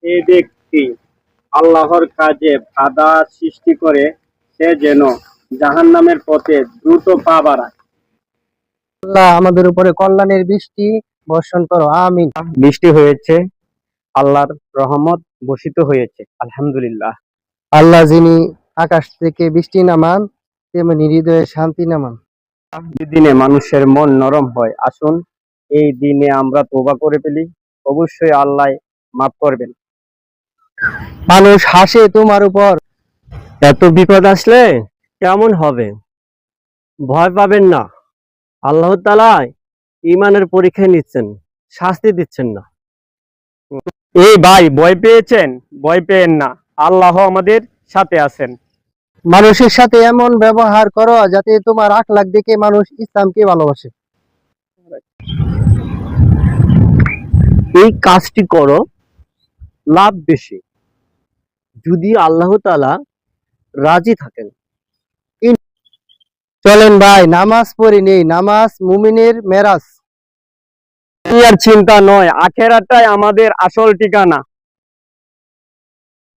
এই ব্যক্তি আল্লাহর কাজে বাধা সৃষ্টি করে, সে যেন জাহান্নামের পথে দ্রুত পা বাড়ায়। আল্লাহ আমাদের উপরে কল্যাণের বৃষ্টি বর্ষণ করো, আমিন। বৃষ্টি হয়েছে, আল্লাহর রহমত বর্ষিত হয়েছে, আলহামদুলিল্লাহ। আল্লাহ যিনি আকাশ থেকে বৃষ্টি নামান, তেমনি হৃদয়ে শান্তি নামান। এই দিনে মানুষের মন নরম হয়। আসুন এই দিনে আমরা তওবা করে ফেলি, অবশ্যই আল্লাহ মাফ করবেন। মানুষ হাসে তোমার উপর। এত বিপদ আসলে কেমন হবে? ভয় পাবেন না, আল্লাহ তাআলা ঈমানের পরীক্ষা নিচ্ছেন, শাস্তি দিচ্ছেন না। এই ভাই, ভয় পেয়েছেন? ভয় পেয়েন না, আল্লাহ আমাদের সাথে আছেন। মানুষের সাথে এমন ব্যবহার করো যাতে তোমার আখলাক দেখে মানুষ ইসলামকে ভালোবাসে। এই কাজটি করো, লাভ বেশি যদি আল্লাহ তাআলা রাজি থাকেন। চলেন ভাই, নামাজ পড়ি নেই, নামাজ মুমিনের মেরাজ। দুনিয়ার চিন্তা নয়, আখেরাতটাই আমাদের আসল ঠিকানা।